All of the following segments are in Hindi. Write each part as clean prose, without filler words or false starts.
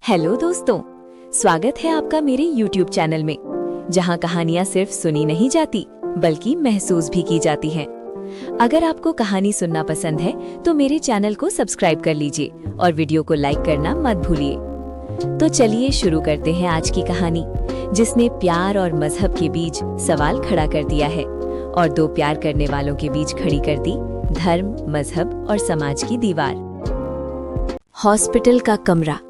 हेलो दोस्तों, स्वागत है आपका मेरे YouTube चैनल में, जहां कहानियां सिर्फ सुनी नहीं जाती बल्कि महसूस भी की जाती हैं। अगर आपको कहानी सुनना पसंद है तो मेरे चैनल को सब्सक्राइब कर लीजिए और वीडियो को लाइक करना मत भूलिए। तो चलिए शुरू करते हैं आज की कहानी, जिसने प्यार और मजहब के बीच सवाल खड़ा कर दिया है और दो प्यार करने वालों के बीच खड़ी कर दी धर्म, मजहब और समाज की दीवार। हॉस्पिटल का कमरा।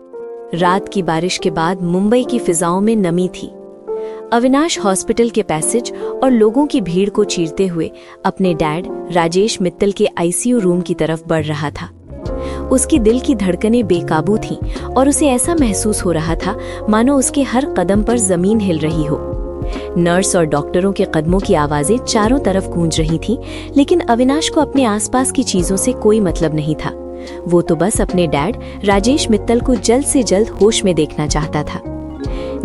रात की बारिश के बाद मुंबई की फिजाओं में नमी थी। अविनाश हॉस्पिटल के पैसेज और लोगों की भीड़ को चीरते हुए अपने डैड राजेश मित्तल के आईसीयू रूम की तरफ बढ़ रहा था। उसकी दिल की धड़कनें बेकाबू थीं और उसे ऐसा महसूस हो रहा था मानो उसके हर कदम पर जमीन हिल रही हो। नर्स और डॉक्टरों के कदमों की आवाजें चारों तरफ गूंज रही थीं, लेकिन अविनाश को अपने आसपास की चीजों से कोई मतलब नहीं था। वो तो बस अपने डैड राजेश मित्तल को जल्द से जल्द होश में देखना चाहता था।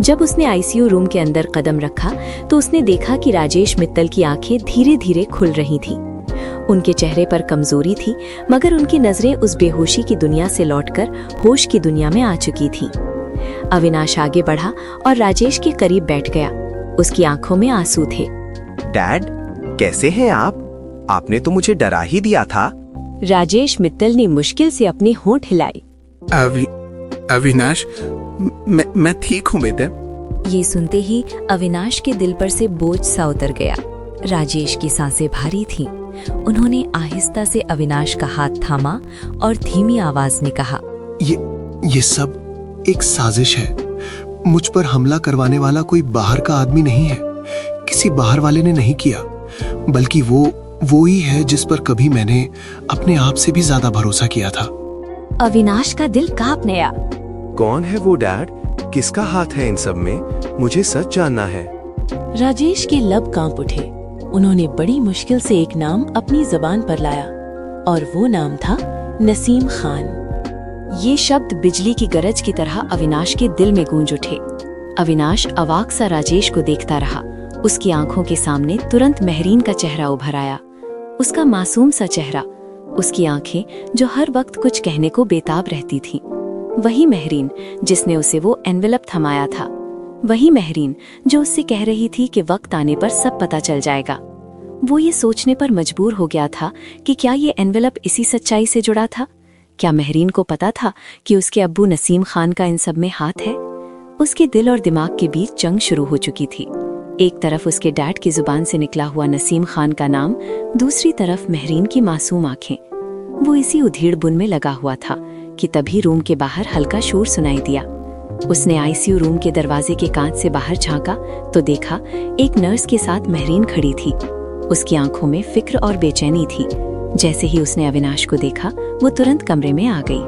जब उसने आईसीयू रूम के अंदर कदम रखा तो उसने देखा कि राजेश मित्तल की आंखें धीरे धीरे खुल रही थीं। उनके चेहरे पर कमजोरी थी, मगर उनकी नजरें उस बेहोशी की दुनिया से लौटकर होश की दुनिया में आ चुकी थीं। अविनाश आगे बढ़ा और राजेश के करीब बैठ गया। उसकी आंखों में आंसू थे। डैड, कैसे हैं आप? आपने तो मुझे डरा ही दिया था। राजेश मित्तल ने मुश्किल से अपने होंठ हिलाए। अविनाश, मैं ठीक हूँ बेटा। ये सुनते ही अविनाश के दिल पर से बोझ सा उतर गया। राजेश की सांसें भारी थीं। उन्होंने आहिस्ता से अविनाश का हाथ थामा और धीमी आवाज में कहा, ये सब एक साजिश है। मुझ पर हमला करवाने वाला कोई बाहर का आदमी नहीं है। किसी बाहर वाले ने नहीं किया, बल्कि वो ही है जिस पर कभी मैंने अपने आप से भी ज्यादा भरोसा किया था। अविनाश का दिल कांप गया। कौन है वो डैड? किसका हाथ है इन सब में? मुझे सच जानना है। राजेश के लब कांप उठे। उन्होंने बड़ी मुश्किल से एक नाम अपनी जबान पर लाया और वो नाम था नसीम खान। ये शब्द बिजली की गरज की तरह अविनाश के दिल में गूंज उठे। अविनाश अवाक सा राजेश को देखता रहा। उसकी आंखों के सामने तुरंत महरीन का चेहरा उभर आया। उसका मासूम सा चेहरा, उसकी आंखें जो हर वक्त कुछ कहने को बेताब रहती थीं। वही महरीन जिसने उसे वो एनवेलप थमाया था। वही महरीन जो उससे कह रही थी कि वक्त आने पर सब पता चल जाएगा। वो ये सोचने पर मजबूर हो गया था कि क्या ये एनवेलप इसी सच्चाई से जुड़ा था? क्या महरीन को पता था कि उसके अब्बू नसीम खान का इन सब में हाथ है? उसके दिल और दिमाग के बीच जंग शुरू हो चुकी थी। एक तरफ उसके डैड की जुबान से निकला हुआ नसीम खान का नाम, दूसरी तरफ महरीन की मासूम आंखें। वो इसी उधेड़ बुन में लगा हुआ था कि तभी रूम के बाहर हल्का शोर सुनाई दिया। उसने आईसीयू रूम के दरवाजे के कांच से बाहर झांका तो देखा एक नर्स के साथ महरीन खड़ी थी। उसकी आंखों में फिक्र और बेचैनी थी। जैसे ही उसने अविनाश को देखा, वो तुरंत कमरे में आ गई।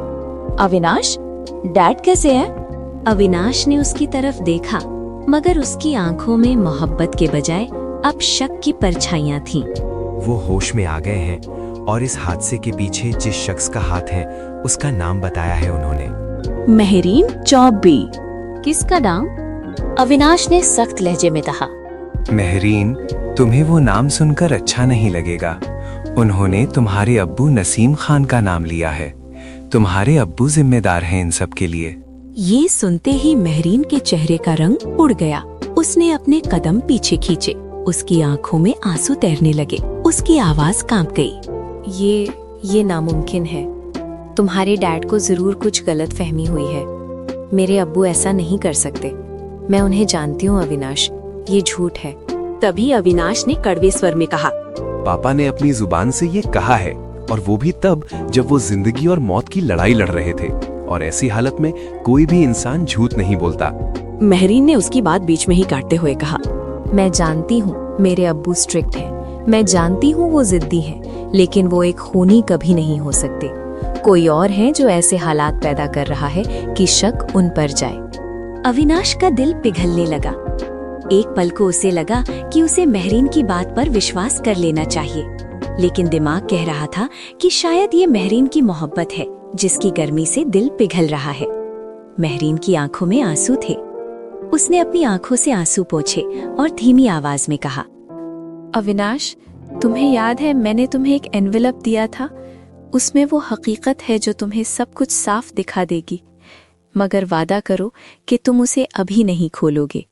अविनाश, डैड कैसे हैं? अविनाश ने उसकी तरफ देखा, मगर उसकी आंखों में मोहब्बत के बजाय अब शक की परछाइयां थीं। वो होश में आ गए हैं और इस हादसे के पीछे जिस शख्स का हाथ है उसका नाम बताया है उन्होंने। महरीन चौबी। किसका नाम? अविनाश ने सख्त लहजे में कहा। महरीन, तुम्हें वो नाम सुनकर अच्छा नहीं लगेगा। उन्होंने तुम्हारे अब्बू नसीम खान का नाम लिया है। तुम्हारे अब्बू जिम्मेदार हैं इन सब के लिए। ये सुनते ही महरीन के चेहरे का रंग उड़ गया। उसने अपने कदम पीछे खींचे। उसकी आंखों में आंसू तैरने लगे। उसकी आवाज कांप गई। ये नामुमकिन है। तुम्हारे डैड को जरूर कुछ गलत फहमी हुई है। मेरे अब्बू ऐसा नहीं कर सकते। मैं उन्हें जानती हूँ अविनाश, ये झूठ है। तभी अविनाश ने कड़वे स्वर में कहा, पापा ने अपनी जुबान से ये कहा है, और वो भी तब जब वो जिंदगी और मौत की लड़ाई लड़ रहे थे। और ऐसी हालत में कोई भी इंसान झूठ नहीं बोलता। महरीन ने उसकी बात बीच में ही काटते हुए कहा, मैं जानती हूँ मेरे अब्बू स्ट्रिक्ट हैं। मैं जानती हूँ वो जिद्दी हैं, लेकिन वो एक खूनी कभी नहीं हो सकते। कोई और है जो ऐसे हालात पैदा कर रहा है कि शक उन पर जाए। अविनाश का दिल पिघलने लगा। एक पल को उसे लगा कि उसे महरीन की बात पर विश्वास कर लेना चाहिए, लेकिन दिमाग कह रहा था कि शायद ये महरीन की मोहब्बत है जिसकी गर्मी से दिल पिघल रहा है। महरीन की आंखों में आंसू थे। उसने अपनी आंखों से आंसू पोंछे और धीमी आवाज में कहा, अविनाश, तुम्हें याद है मैंने तुम्हें एक एनवेलप दिया था? उसमें वो हकीकत है जो तुम्हें सब कुछ साफ दिखा देगी। मगर वादा करो कि तुम उसे अभी नहीं खोलोगे।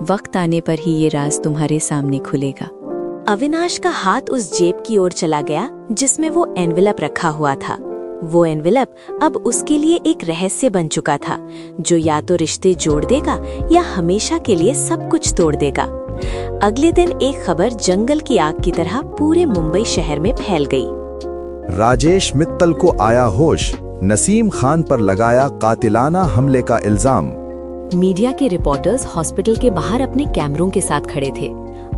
वक्त आने पर ही ये राज तुम्हारे सामने खुलेगा। अविनाश का हाथ उस जेब की ओर चला गया जिसमें वो एनवेलप रखा हुआ था। वो एनवेलप अब उसके लिए एक रहस्य बन चुका था, जो या तो रिश्ते जोड़ देगा या हमेशा के लिए सब कुछ तोड़ देगा। अगले दिन एक खबर जंगल की आग की तरह पूरे मुंबई शहर में फैल गई। राजेश मित्तल को आया होश, नसीम खान पर लगाया कातिलाना हमले का इल्जाम। मीडिया के रिपोर्टर्स हॉस्पिटल के बाहर अपने कैमरों के साथ खड़े थे।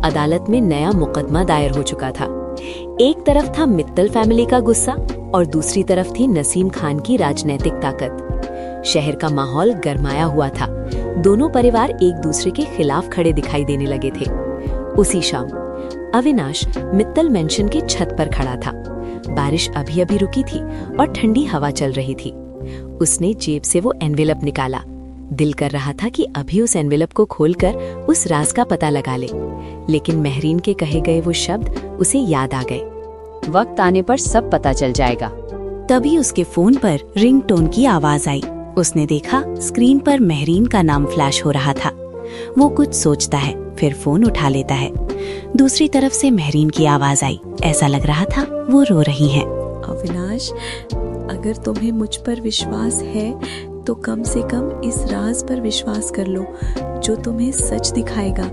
अदालत में नया मुकदमा दायर हो चुका था। एक तरफ था मित्तल फैमिली का गुस्सा और दूसरी तरफ थी नसीम खान की राजनीतिक ताकत। शहर का माहौल गरमाया हुआ था। दोनों परिवार एक दूसरे के खिलाफ खड़े दिखाई देने लगे थे। उसी शाम अविनाश मित्तल मेंशन के छत पर खड़ा था। बारिश अभी अभी रुकी थी और ठंडी हवा चल रही थी। उसने जेब से वो एनवेलप निकाला। दिल कर रहा था कि अभी उस एनवेलप को खोलकर उस राज का पता लगा ले, लेकिन महरीन के कहे गए वो शब्द उसे याद आ गए। वक्त आने पर सब पता चल जाएगा। तभी उसके फोन पर रिंगटोन की आवाज आई। उसने देखा स्क्रीन पर महरीन का नाम फ्लैश हो रहा था। वो कुछ सोचता है, फिर फोन उठा लेता है। दूसरी तरफ से महरीन की आवाज आई। ऐसा लग रहा था वो रो रही हैं। अविनाश, अगर तुम्हें मुझ पर विश्वास है तो कम से कम इस राज पर विश्वास कर लो, जो तुम्हें सच दिखाएगा,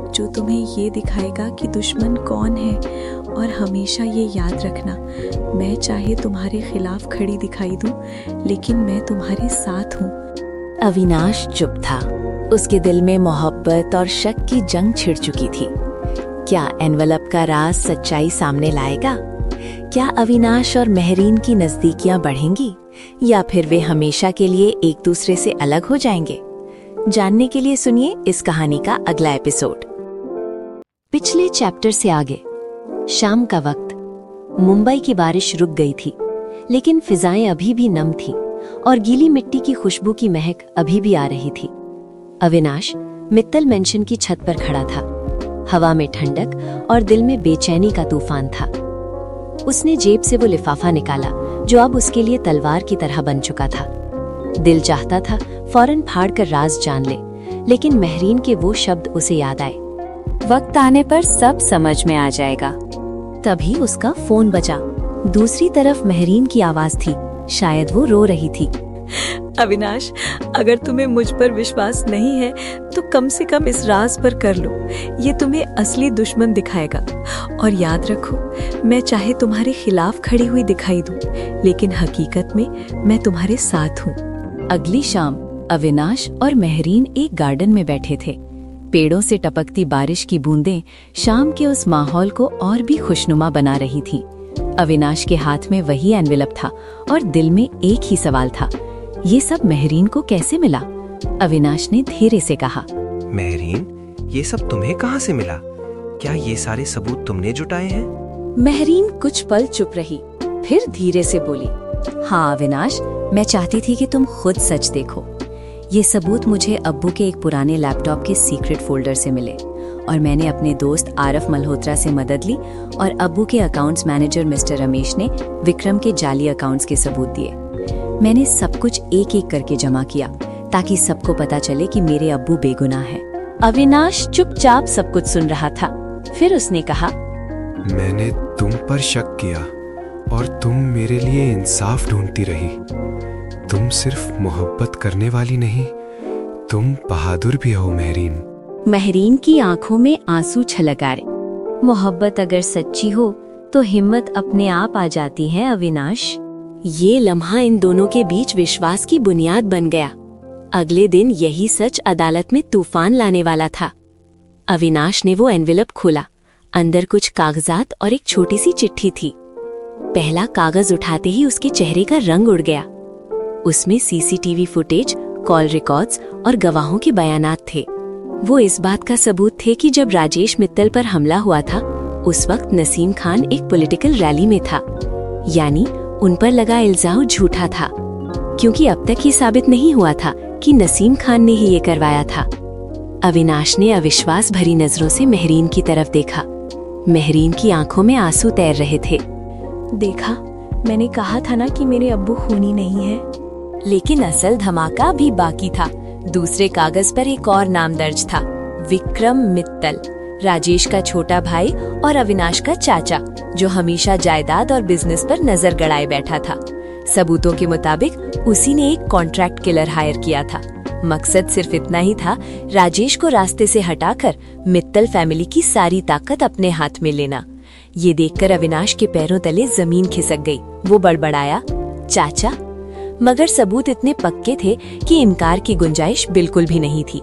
जो तुम्हें ये दिखाएगा कि दुश्मन कौन है। और हमेशा ये याद रखना, मैं चाहे तुम्हारे खिलाफ खड़ी दिखाई दूं, लेकिन मैं तुम्हारे साथ हूँ। अविनाश चुप था। उसके दिल में मोहब्बत और शक की जंग छिड़ चुकी थी। क्या एनवेलप का राज सच्चाई सामने लाएगा? क्या अविनाश और महरीन की नजदीकियां बढ़ेंगी या फिर वे हमेशा के लिए एक दूसरे से अलग हो जाएंगे? जानने के लिए सुनिए इस कहानी का अगला एपिसोड। पिछले चैप्टर से आगे। शाम का वक्त। मुंबई की बारिश रुक गई थी, लेकिन फिजाएं अभी भी नम थीं और गीली मिट्टी की खुशबू की महक अभी भी आ रही थी। अविनाश मित्तल मेंशन की छत पर खड़ा था। हवा में ठंडक और दिल में बेचैनी का तूफान था। उसने जेब से वो लिफाफा निकाला जो अब उसके लिए तलवार की तरह बन चुका था। दिल चाहता था फौरन फाड़कर राज जान ले, लेकिन महरीन के वो शब्द उसे याद आए। वक्त आने पर सब समझ में आ जाएगा। तभी उसका फोन बजा। दूसरी तरफ महरीन की आवाज थी। शायद वो रो रही थी। अविनाश, अगर तुम्हें मुझ पर विश्वास नहीं है तो कम से कम इस राज पर कर लो। ये तुम्हें असली दुश्मन दिखाएगा। और याद रखो, मैं चाहे तुम्हारे खिलाफ खड़ी हुई दिखाई दूं, लेकिन हकीकत में मैं तुम्हारे साथ हूँ। अगली शाम अविनाश और महरीन एक गार्डन में बैठे थे। पेड़ों से टपकती बारिश की बूंदें शाम के उस माहौल को और भी खुशनुमा बना रही थीं। अविनाश के हाथ में वही एनवेलप था और दिल में एक ही सवाल था, ये सब महरीन को कैसे मिला? अविनाश ने धीरे से कहा, महरीन, ये सब तुम्हें कहाँ से मिला? क्या ये सारे सबूत तुमने जुटाए हैं? महरीन कुछ पल चुप रही, फिर धीरे से बोली, हाँ अविनाश, मैं चाहती थी कि तुम खुद सच देखो। ये सबूत मुझे अब्बू के एक पुराने लैपटॉप के सीक्रेट फोल्डर से मिले और मैंने अपने दोस्त आरफ मल्होत्रा से मदद ली और अब्बू के अकाउंट्स मैनेजर मिस्टर रमेश ने विक्रम के जाली अकाउंट्स के सबूत दिए। मैंने सब कुछ एक एक करके जमा किया ताकि सबको पता चले कि मेरे अब्बू बेगुनाह हैं। अविनाश चुपचाप सब कुछ सुन रहा था। फिर उसने कहा, मैंने तुम पर शक किया और तुम मेरे लिए इंसाफ ढूंढती रही। तुम सिर्फ मोहब्बत करने वाली नहीं, तुम बहादुर भी हो महरीन। महरीन की आंखों में आंसू छलक आए। मोहब्बत अगर सच्ची हो तो हिम्मत अपने आप आ जाती है अविनाश। ये लम्हा इन दोनों के बीच विश्वास की बुनियाद बन गया। अगले दिन यही सच अदालत में तूफान लाने वाला था। अविनाश ने वो एनवेलप खोला। अंदर कुछ कागजात और एक छोटी सी चिट्ठी थी। पहला कागज उठाते ही उसके चेहरे का रंग उड़ गया। उसमें सीसीटीवी फुटेज, कॉल रिकॉर्ड्स और गवाहों के बयानात थे। वो इस बात का सबूत थे कि जब राजेश मित्तल पर हमला हुआ था, उस वक्त नसीम खान एक पॉलिटिकल रैली में था। यानी उन पर लगा इल्जाम झूठा था, क्योंकि अब तक ये साबित नहीं हुआ था कि नसीम खान ने ही ये करवाया था। अविनाश ने अविश्वास भरी नजरों से महरीन की तरफ देखा। महरीन की आंखों में आंसू तैर रहे थे। देखा, मैंने कहा था ना कि मेरे अब्बू खूनी नहीं है। लेकिन असल धमाका भी बाकी था। दूसरे कागज पर एक और नाम दर्ज था, विक्रम मित्तल, राजेश का छोटा भाई और अविनाश का चाचा, जो हमेशा जायदाद और बिजनेस पर नजर गड़ाए बैठा था। सबूतों के मुताबिक उसी ने एक कॉन्ट्रैक्ट किलर हायर किया था। मकसद सिर्फ इतना ही था, राजेश को रास्ते से हटाकर मित्तल फैमिली की सारी ताकत अपने हाथ में लेना। ये देखकर अविनाश के पैरों तले जमीन खिसक गई। वो बड़बड़ाया, चाचा? मगर सबूत इतने पक्के थे कि इनकार की गुंजाइश बिल्कुल भी नहीं थी।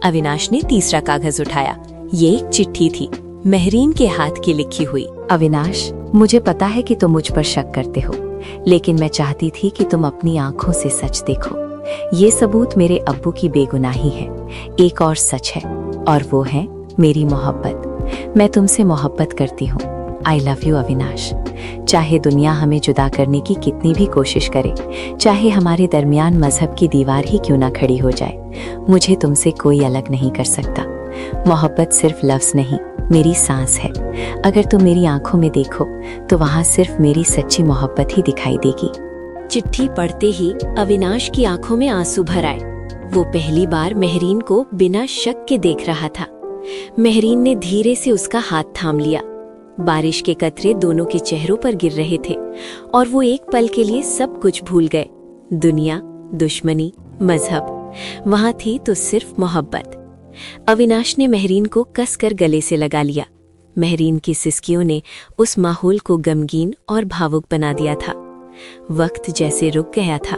अविनाश ने तीसरा कागज उठाया। ये एक चिट्ठी थी, महरीन के हाथ की लिखी हुई। अविनाश, मुझे पता है कि तुम मुझ पर शक करते हो, लेकिन मैं चाहती थी कि तुम अपनी आंखों से सच देखो। ये सबूत मेरे अब्बू की बेगुनाही है। एक और सच है, और वो है मेरी मोहब्बत। मैं तुमसे मोहब्बत करती हूँ। I love you Avinash. चाहे दुनिया हमें जुदा करने की कितनी भी कोशिश करे, चाहे हमारे दरमियान मजहब की दीवार ही क्यों ना खड़ी हो जाए, मुझे तुमसे कोई अलग नहीं कर सकता। मोहब्बत सिर्फ लफ्ज नहीं, मेरी सांस है। अगर तुम मेरी आंखों में देखो तो वहाँ सिर्फ मेरी सच्ची मोहब्बत ही दिखाई देगी। चिट्ठी पढ़ते ही अविनाश की आंखों में आंसू भर आए। वो पहली बार महरीन को बिना शक के देख रहा था। महरीन ने धीरे से उसका हाथ थाम लिया। बारिश के कतरे दोनों के चेहरों पर गिर रहे थे और वो एक पल के लिए सब कुछ भूल गए। दुनिया, दुश्मनी, मजहब, वहां थी तो सिर्फ मोहब्बत। अविनाश ने महरीन को कसकर गले से लगा लिया। महरीन की सिसकियों ने उस माहौल को गमगीन और भावुक बना दिया था। वक्त जैसे रुक गया था।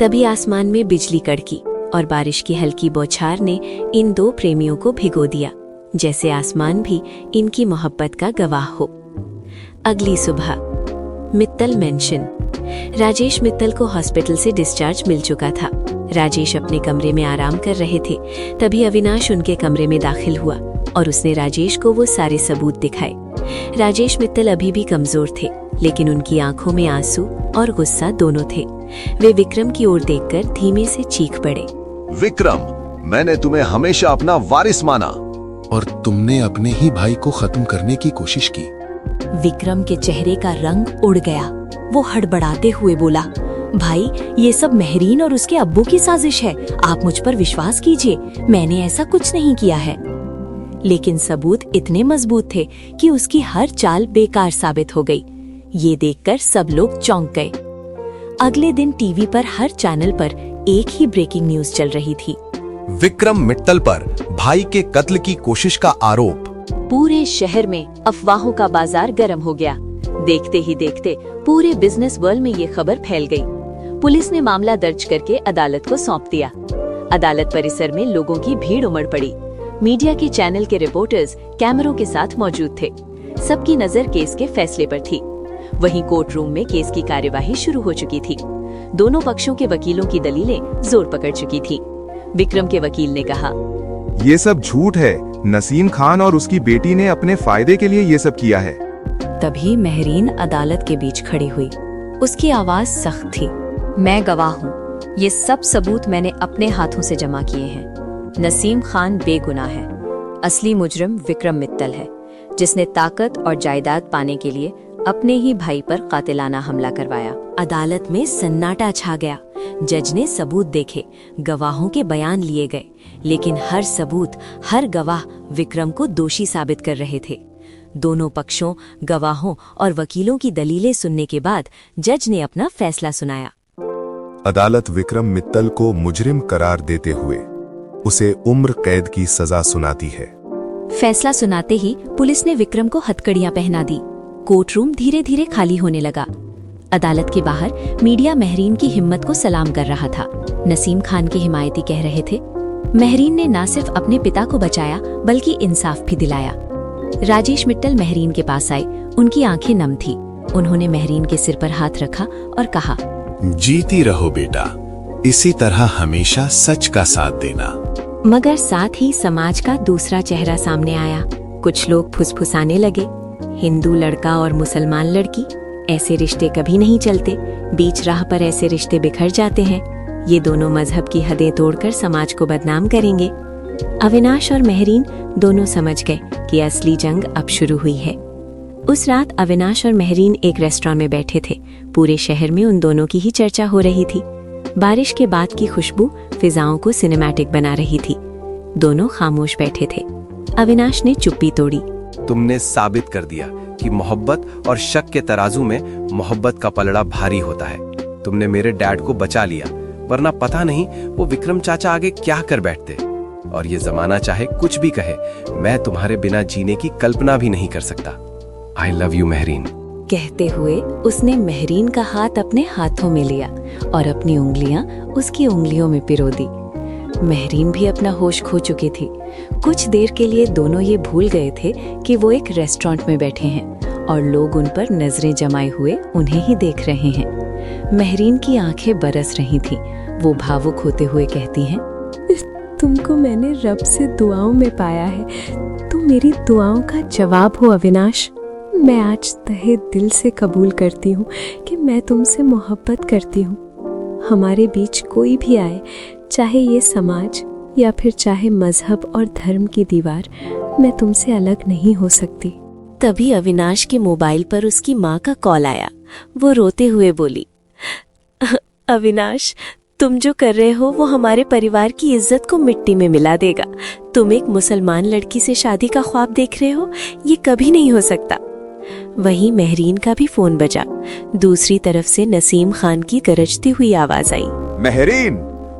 तभी आसमान में बिजली कड़की और बारिश की हल्की बौछार ने इन दो प्रेमियों को भिगो दिया, जैसे आसमान भी इनकी मोहब्बत का गवाह हो। अगली सुबह, मित्तल मेंशन। राजेश मित्तल को हॉस्पिटल से डिस्चार्ज मिल चुका था। राजेश अपने कमरे में आराम कर रहे थे। तभी अविनाश उनके कमरे में दाखिल हुआ और उसने राजेश को वो सारे सबूत दिखाए। राजेश मित्तल अभी भी कमजोर थे, लेकिन उनकी आंखों में आंसू और गुस्सा दोनों थे। वे विक्रम की ओर देखकर धीमे से चीख पड़े, विक्रम, मैंने तुम्हें हमेशा अपना वारिस माना। और तुमने अपने ही भाई को खत्म करने की कोशिश की। विक्रम के चेहरे का रंग उड़ गया। वो हड़बड़ाते हुए बोला, भाई, ये सब महरीन और उसके अब्बू की साजिश है। आप मुझ पर विश्वास कीजिए, मैंने ऐसा कुछ नहीं किया है। लेकिन सबूत इतने मजबूत थे कि उसकी हर चाल बेकार साबित हो गई। ये देखकर सब लोग चौंक गए। अगले दिन टीवी पर हर चैनल पर एक ही ब्रेकिंग न्यूज चल रही थी। विक्रम मित्तल पर भाई के कत्ल की कोशिश का आरोप। पूरे शहर में अफवाहों का बाजार गर्म हो गया। देखते ही देखते पूरे बिजनेस वर्ल्ड में ये खबर फैल गई। पुलिस ने मामला दर्ज करके अदालत को सौंप दिया। अदालत परिसर में लोगों की भीड़ उमड़ पड़ी। मीडिया के चैनल के रिपोर्टर्स कैमरों के साथ मौजूद थे। सबकी नजर केस के फैसले पर थी। वहीं कोर्ट रूम में केस की कार्यवाही शुरू हो चुकी थी। दोनों पक्षों के वकीलों की दलीलें जोर पकड़ चुकी थी। विक्रम के वकील ने कहा, ये सब झूठ है। नसीम खान और उसकी बेटी ने अपने फायदे के लिए ये सब किया है। तभी महरीन अदालत के बीच खड़ी हुई। उसकी आवाज सख्त थी। मैं गवाह हूँ। ये सब सबूत मैंने अपने हाथों से जमा किए हैं। नसीम खान बेगुनाह है। असली मुजरिम विक्रम मित्तल है, जिसने ताकत और जायदाद पाने के लिए अपने ही भाई पर कातिलाना हमला करवाया। अदालत में सन्नाटा छा गया। जज ने सबूत देखे, गवाहों के बयान लिए गए, लेकिन हर सबूत, हर गवाह विक्रम को दोषी साबित कर रहे थे। दोनों पक्षों, गवाहों और वकीलों की दलीलें सुनने के बाद जज ने अपना फैसला सुनाया। अदालत विक्रम मित्तल को मुजरिम करार देते हुए उसे उम्र कैद की सजा सुनाती है। फैसला सुनाते ही पुलिस ने विक्रम को हथकड़ियां पहना दी। कोर्ट रूम धीरे धीरे खाली होने लगा। अदालत के बाहर मीडिया महरीन की हिम्मत को सलाम कर रहा था। नसीम खान के हिमायती कह रहे थे, महरीन ने न सिर्फ अपने पिता को बचाया बल्कि इंसाफ भी दिलाया। राजेश मित्तल महरीन के पास आए। उनकी आंखें नम थी। उन्होंने महरीन के सिर पर हाथ रखा और कहा, जीती रहो बेटा, इसी तरह हमेशा सच का साथ देना। मगर साथ ही समाज का दूसरा चेहरा सामने आया। कुछ लोग फुसफुसाने लगे, हिंदू लड़का और मुसलमान लड़की, ऐसे रिश्ते कभी नहीं चलते। बीच राह पर ऐसे रिश्ते बिखर जाते हैं। ये दोनों मजहब की हदें तोड़कर समाज को बदनाम करेंगे। अविनाश और महरीन दोनों समझ गए कि असली जंग अब शुरू हुई है। उस रात अविनाश और महरीन एक रेस्टोरेंट में बैठे थे। पूरे शहर में उन दोनों की ही चर्चा हो रही थी। बारिश के बाद की खुशबू फिजाओं को सिनेमैटिक बना रही थी। दोनों खामोश बैठे थे। अविनाश ने चुप्पी तोड़ी। तुमने साबित कर दिया कि मोहब्बत और शक के तराजू में मोहब्बत का पलड़ा भारी होता है। तुमने मेरे डैड को बचा लिया, वरना पता नहीं वो विक्रम चाचा आगे क्या कर बैठते। और ये जमाना चाहे कुछ भी कहे, मैं तुम्हारे बिना जीने की कल्पना भी नहीं कर सकता। I love you Mehreen. कहते हुए उसने महरीन का हाथ अपने हाथों में लिया और अपनी उंगलियां उसकी उंगलियों में पिरो दी। महरीन भी अपना होश खो चुकी थी। कुछ देर के लिए दोनों ये भूल गए थे कि वो एक रेस्टोरेंट में बैठे हैं और लोग उन पर नजरें जमाए हुए उन्हें ही देख रहे हैं। महरीन की आंखें बरस रही थीं। वो भावुक होते हुए कहती हैं, तुमको मैंने रब से दुआओं में पाया है। तुम मेरी दुआओं का जवाब हो अविनाश। मैं आज तहे दिल से कबूल करती हूँ कि मैं तुमसे मोहब्बत करती हूँ। हमारे बीच कोई भी आए, चाहे ये समाज या फिर चाहे मजहब और धर्म की दीवार, मैं तुमसे अलग नहीं हो सकती। तभी अविनाश के मोबाइल पर उसकी माँ का कॉल आया। वो रोते हुए बोली, अविनाश, तुम जो कर रहे हो वो हमारे परिवार की इज्जत को मिट्टी में मिला देगा। तुम एक मुसलमान लड़की से शादी का ख्वाब देख रहे हो, ये कभी नहीं हो सकता। वहीं महरीन का भी फोन बजा। दूसरी तरफ से नसीम खान की गरजती हुई आवाज आई, महरीन,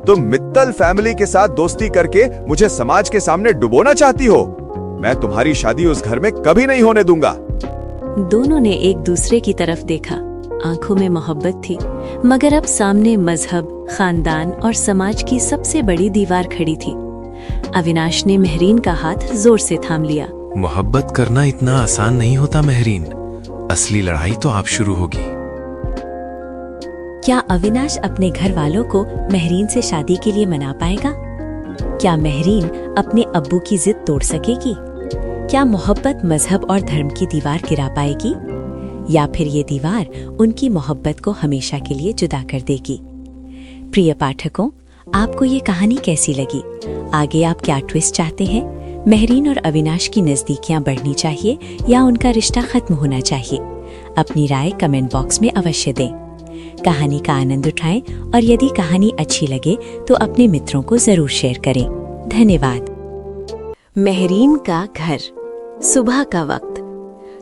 तुम मित्तल फैमिली के साथ दोस्ती करके मुझे समाज के सामने डुबोना चाहती हो। मैं तुम्हारी शादी उस घर में कभी नहीं होने दूंगा। दोनों ने एक दूसरे की तरफ देखा। आंखों में मोहब्बत थी, मगर अब सामने मजहब, खानदान और समाज की सबसे बड़ी दीवार खड़ी थी। अविनाश ने महरीन का हाथ जोर से थाम लिया। मोहब्बत करना इतना आसान नहीं होता महरीन। असली लड़ाई तो आप शुरू होगी। क्या अविनाश अपने घर वालों को महरीन से शादी के लिए मना पाएगा? क्या महरीन अपने अब्बू की जिद तोड़ सकेगी? क्या मोहब्बत मजहब और धर्म की दीवार गिरा पाएगी, या फिर ये दीवार उनकी मोहब्बत को हमेशा के लिए जुदा कर देगी? प्रिय पाठकों, आपको ये कहानी कैसी लगी? आगे आप क्या ट्विस्ट चाहते हैं? महरीन और अविनाश की नजदीकियां बढ़नी चाहिए या उनका रिश्ता खत्म होना चाहिए? अपनी राय कमेंट बॉक्स में अवश्य दें। कहानी का आनंद उठाएं और यदि कहानी अच्छी लगे तो अपने मित्रों को जरूर शेयर करें। धन्यवाद। महरीन का घर। सुबह का वक्त।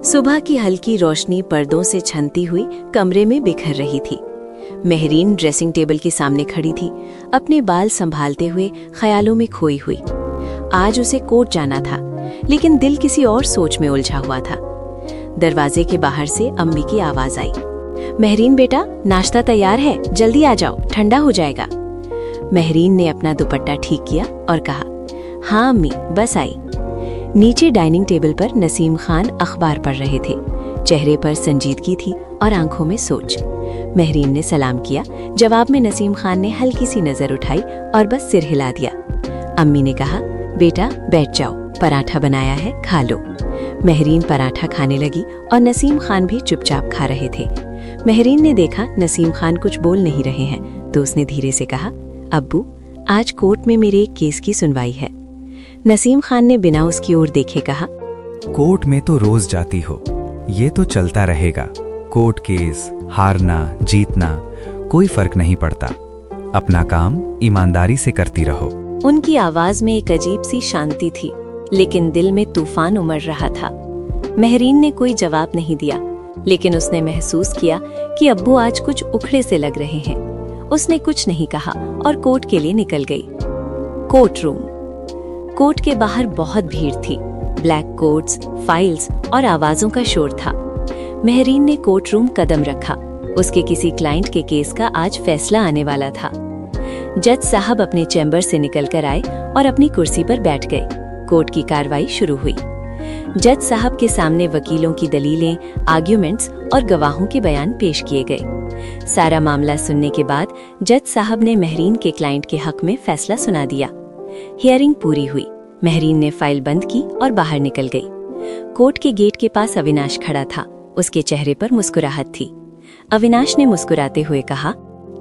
सुबह की हल्की रोशनी पर्दों से छनती हुई कमरे में बिखर रही थी। महरीन ड्रेसिंग टेबल के सामने खड़ी थी, अपने बाल संभालते हुए ख्यालों में खोई हुई। आज उसे कोर्ट जाना था, लेकिन दिल किसी और सोच में उलझा हुआ था। दरवाजे के बाहर से अम्मी की आवाज आई, महरीन बेटा, नाश्ता तैयार है, जल्दी आ जाओ, ठंडा हो जाएगा। महरीन ने अपना दुपट्टा ठीक किया और कहा, हाँ अम्मी, बस आई। नीचे डाइनिंग टेबल पर नसीम खान अखबार पढ़ रहे थे। चेहरे पर संजीदगी थी और आंखों में सोच। महरीन ने सलाम किया। जवाब में नसीम खान ने हल्की सी नजर उठाई और बस सिर हिला दिया। अम्मी ने कहा, बेटा बैठ जाओ, पराठा बनाया है, खा लो। महरीन पराठा खाने लगी और नसीम खान भी चुपचाप खा रहे थे। महरीन ने देखा नसीम खान कुछ बोल नहीं रहे हैं, तो उसने धीरे से कहा, अब्बू, आज कोर्ट में मेरे एक केस की सुनवाई है। नसीम खान ने बिना उसकी ओर देखे कहा, कोर्ट में तो रोज जाती हो, ये तो चलता रहेगा। कोर्ट केस, हारना जीतना कोई फर्क नहीं पड़ता। अपना काम ईमानदारी से करती रहो। उनकी आवाज में एक अजीब सी शांति थी, लेकिन दिल में तूफान उमड़ रहा था। महरीन ने कोई जवाब नहीं दिया, लेकिन उसने महसूस किया कि अब्बू आज कुछ उखड़े से लग रहे हैं। उसने कुछ नहीं कहा और कोर्ट के लिए निकल गई। Court room. कोर्ट के बाहर बहुत भीड़ थी। ब्लैक कोट्स, फाइल्स और आवाजों का शोर था। महरीन ने कोर्ट रूम कदम रखा। उसके किसी क्लाइंट के केस का आज फैसला आने वाला था। जज साहब अपने चैम्बर से निकलकर आए और अपनी कुर्सी पर बैठ गए। कोर्ट की कार्रवाई शुरू हुई। जज साहब के सामने वकीलों की दलीलें, आर्ग्यूमेंट्स और गवाहों के बयान पेश किए गए। सारा मामला सुनने के बाद जज साहब ने महरीन के क्लाइंट के हक में फैसला सुना दिया। हियरिंग पूरी हुई। महरीन ने फाइल बंद की और बाहर निकल गई। कोर्ट के गेट के पास अविनाश खड़ा था। उसके चेहरे पर मुस्कुराहट थी। अविनाश ने मुस्कुराते हुए कहा,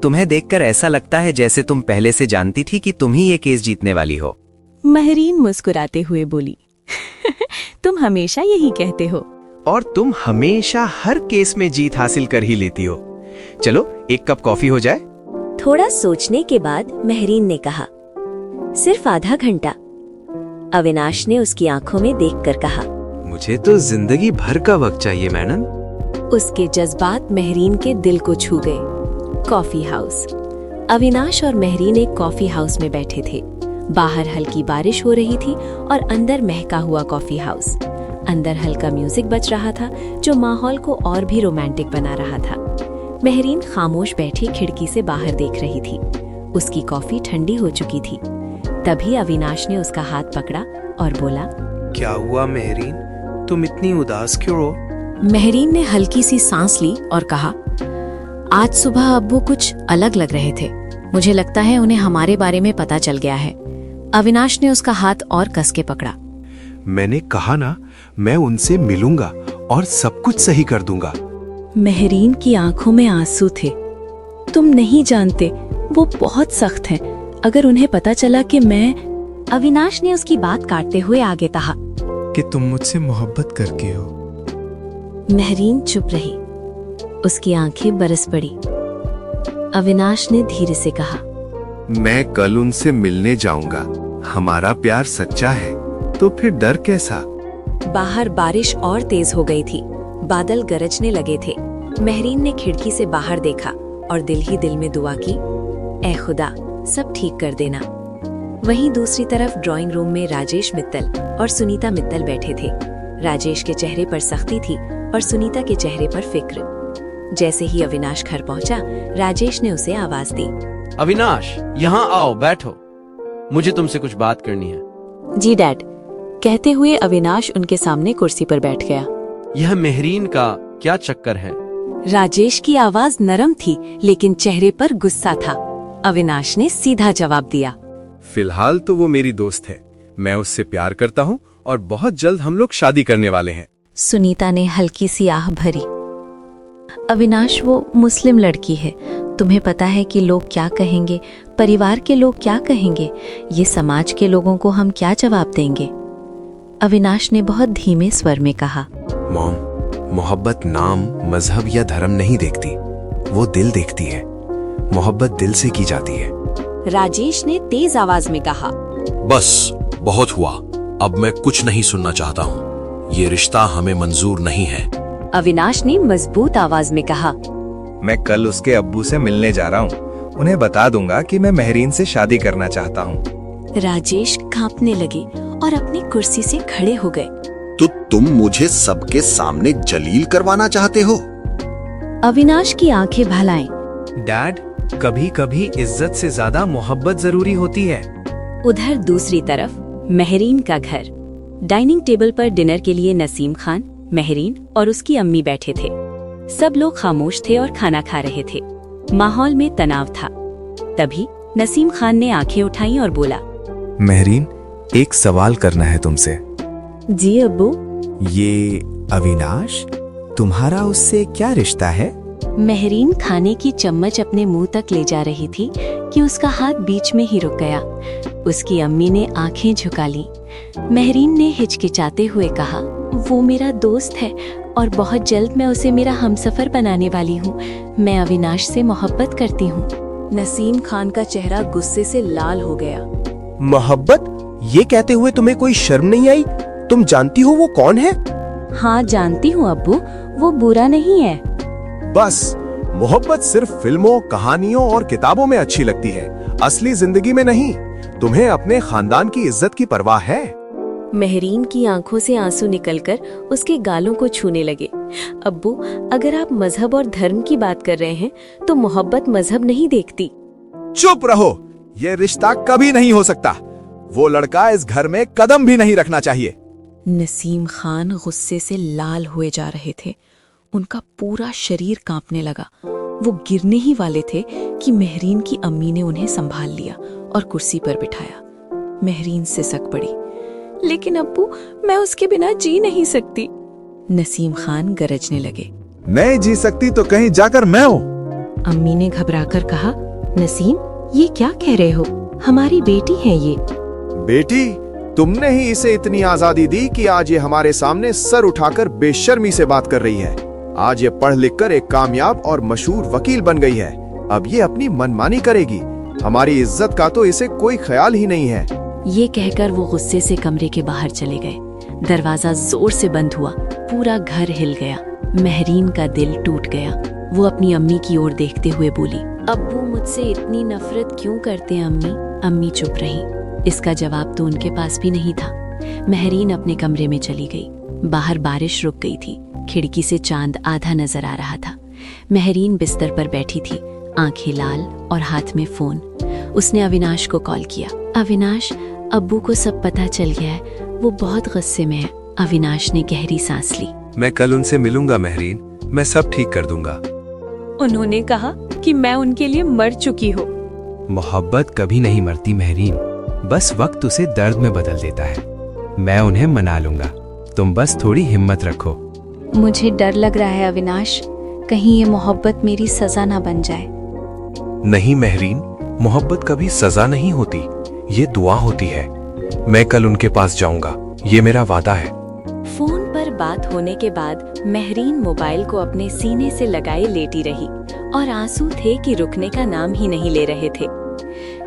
तुम्हें देखकर ऐसा लगता है जैसे तुम पहले से जानती थी कि तुम ही ये केस जीतने वाली हो। महरीन मुस्कुराते हुए बोली, तुम हमेशा यही कहते हो। और तुम हमेशा हर केस में जीत हासिल कर ही लेती हो। चलो एक कप कॉफी हो जाए। थोड़ा सोचने के बाद महरीन ने कहा, सिर्फ आधा घंटा। अविनाश ने उसकी आंखों में देखकर कहा, मुझे तो जिंदगी भर का वक्त चाहिए मैडम। उसके जज्बात महरीन के दिल को छू गए। Coffee house. अविनाश और महरीन एक कॉफी हाउस में बैठे थे। बाहर हल्की बारिश हो रही थी और अंदर महका हुआ कॉफी हाउस। अंदर हल्का म्यूजिक बज रहा था जो माहौल को और भी रोमांटिक बना रहा था। महरीन खामोश बैठी खिड़की से बाहर देख रही थी। उसकी कॉफी ठंडी हो चुकी थी। तभी अविनाश ने उसका हाथ पकड़ा और बोला, क्या हुआ महरीन, तुम इतनी उदास क्यों हो? महरीन ने हल्की सी सांस ली और कहा, आज सुबह अब्बू कुछ अलग लग रहे थे। मुझे लगता है उन्हें हमारे बारे में पता चल गया है। अविनाश ने उसका हाथ और कस के पकड़ा। मैंने कहा ना, मैं उनसे मिलूंगा और सब कुछ सही कर दूंगा। महरीन की आंखों में आंसू थे। तुम नहीं जानते, वो बहुत सख्त हैं। अगर उन्हें पता चला कि मैं... अविनाश ने उसकी बात काटते हुए आगे कहा, कि तुम मुझसे मोहब्बत करके हो। महरीन चुप रही। उसकी आंखें बरस पड़ी। अविनाश ने धीरे से कहा, मैं कल उनसे मिलने जाऊंगा। हमारा प्यार सच्चा है, तो फिर डर कैसा? बाहर बारिश और तेज हो गई थी। बादल गरजने लगे थे। महरीन ने खिड़की से बाहर देखा और दिल ही दिल में दुआ की, ऐ खुदा सब ठीक कर देना। वहीं दूसरी तरफ ड्राइंग रूम में राजेश मित्तल और सुनीता मित्तल बैठे थे। राजेश के चेहरे पर सख्ती थी और सुनीता के चेहरे पर फिक्र। जैसे ही अविनाश घर पहुंचा, राजेश ने उसे आवाज दी, अविनाश, यहाँ आओ, बैठो। मुझे तुमसे कुछ बात करनी है। जी डैड, कहते हुए अविनाश उनके सामने कुर्सी पर बैठ गया। यह महरीन का क्या चक्कर है? राजेश की आवाज नरम थी लेकिन चेहरे पर गुस्सा था। अविनाश ने सीधा जवाब दिया, फिलहाल तो वो मेरी दोस्त है। मैं उससे प्यार करता हूँ और बहुत जल्द हम लोग शादी करने वाले हैं। सुनीता ने हल्की सी आह भरी। अविनाश, वो मुस्लिम लड़की है। तुम्हें पता है कि लोग क्या कहेंगे, परिवार के लोग क्या कहेंगे, ये समाज के लोगों को हम क्या जवाब देंगे? अविनाश ने बहुत धीमे स्वर में कहा, मॉम, मोहब्बत नाम, मजहब या धर्म नहीं देखती, वो दिल देखती है। मोहब्बत दिल से की जाती है। राजेश ने तेज आवाज में कहा, बस बहुत हुआ, अब मैं कुछ नहीं सुनना चाहता हूँ। ये रिश्ता हमें मंजूर नहीं है। अविनाश ने मजबूत आवाज में कहा, मैं कल उसके अब्बू से मिलने जा रहा हूँ। उन्हें बता दूंगा कि मैं महरीन से शादी करना चाहता हूँ। राजेश कांपने लगे और अपनी कुर्सी से खड़े हो गए। तो तुम मुझे सबके सामने जलील करवाना चाहते हो? अविनाश की आंखें भलाएं। डैड, कभी कभी इज्जत से ज्यादा मोहब्बत जरूरी होती है। उधर दूसरी तरफ महरीन का घर। डाइनिंग टेबल पर डिनर के लिए नसीम खान, महरीन और उसकी अम्मी बैठे थे। सब लोग खामोश थे और खाना खा रहे थे। माहौल में तनाव था। तभी नसीम खान ने आंखें उठाई और बोला, महरीन, एक सवाल करना है तुमसे। जी अब्बू। ये अविनाश, तुम्हारा उससे क्या रिश्ता है? महरीन खाने की चम्मच अपने मुंह तक ले जा रही थी कि उसका हाथ बीच में ही रुक गया। उसकी अम्मी ने आंखें झुका ली। महरीन ने हिचकिचाते हुए कहा, वो मेरा दोस्त है और बहुत जल्द मैं उसे मेरा हमसफर बनाने वाली हूँ। मैं अविनाश से मोहब्बत करती हूँ। नसीम खान का चेहरा गुस्से से लाल हो गया। मोहब्बत? ये कहते हुए तुम्हें कोई शर्म नहीं आई? तुम जानती हो वो कौन है? हाँ जानती हूँ अब्बू, वो बुरा नहीं है। बस मोहब्बत सिर्फ फिल्मों, कहानियों और किताबों में अच्छी लगती है, असली जिंदगी में नहीं। तुम्हें अपने खानदान की इज्जत की परवाह है? महरीन की आंखों से आंसू निकलकर उसके गालों को छूने लगे। अब्बू, अगर आप मजहब और धर्म की बात कर रहे हैं तो मोहब्बत मजहब नहीं देखती। चुप रहो, ये रिश्ता कभी नहीं हो सकता। वो लड़का इस घर में कदम भी नहीं रखना चाहिए। नसीम खान गुस्से से लाल हुए जा रहे थे। उनका पूरा शरीर कांपने लगा। वो गिरने ही वाले थे कि महरीन की अम्मी ने उन्हें संभाल लिया और कुर्सी पर बिठाया। महरीन सिसक पड़ी, लेकिन अब्बू, मैं उसके बिना जी नहीं सकती। नसीम खान गरजने लगे, नहीं जी सकती तो कहीं जाकर मैं हूँ। अम्मी ने घबराकर कहा, नसीम, ये क्या कह रहे हो? हमारी बेटी है ये। बेटी? तुमने ही इसे इतनी आजादी दी कि आज ये हमारे सामने सर उठाकर बेशर्मी से बात कर रही है। आज ये पढ़ लिख कर एक कामयाब और मशहूर वकील बन गई है। अब ये अपनी मनमानी करेगी। हमारी इज्जत का तो इसे कोई ख्याल ही नहीं है। ये कहकर वो गुस्से से कमरे के बाहर चले गए। दरवाजा जोर से बंद हुआ, पूरा घर हिल गया। महरीन का दिल टूट गया। वो अपनी अम्मी की ओर देखते हुए बोली, अब्बू मुझसे इतनी नफरत क्यों करते हैं अम्मी? अम्मी चुप रही। इसका जवाब तो उनके पास भी नहीं था। महरीन अपने कमरे में चली गई। बाहर बारिश रुक गई थी। खिड़की से चांद आधा नजर आ रहा था। महरीन बिस्तर पर बैठी थी, आंखें लाल और हाथ में फोन। उसने अविनाश को कॉल किया। अविनाश, अब्बू को सब पता चल गया है, वो बहुत गुस्से में है। अविनाश ने गहरी सांस ली। मैं कल उनसे मिलूंगा महरीन, मैं सब ठीक कर दूंगा। उन्होंने कहा कि मैं उनके लिए मर चुकी हूँ। मोहब्बत कभी नहीं मरती महरीन, बस वक्त उसे दर्द में बदल देता है। मैं उन्हें मना लूंगा, तुम बस थोड़ी हिम्मत रखो। मुझे डर लग रहा है अविनाश, कहीं ये मोहब्बत मेरी सजा ना बन जाए। नहीं महरीन, मोहब्बत कभी सजा नहीं होती, ये दुआ होती है। मैं कल उनके पास जाऊंगा, ये मेरा वादा है। फोन पर बात होने के बाद महरीन मोबाइल को अपने सीने से लगाए लेटी रही और आंसू थे कि रुकने का नाम ही नहीं ले रहे थे।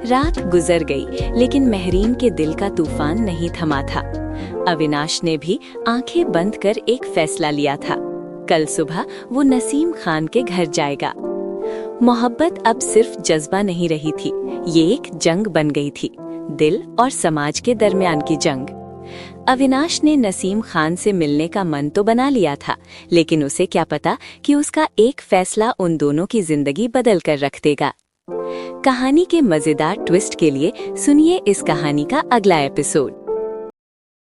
रात गुजर गई, लेकिन महरीन के दिल का तूफान नहीं थमा था। अविनाश ने भी आंखें बंद कर एक फैसला लिया था। कल सुबह वो नसीम खान के घर जाएगा। मोहब्बत अब सिर्फ जज्बा नहीं रही थी, ये एक जंग बन गई थी, दिल और समाज के दरमियान की जंग। अविनाश ने नसीम खान से मिलने का मन तो बना लिया था, लेकिन उसे क्या पता कि उसका एक फैसला उन दोनों की जिंदगी बदल कर रख देगा। कहानी के मजेदार ट्विस्ट के लिए सुनिए इस कहानी का अगला एपिसोड।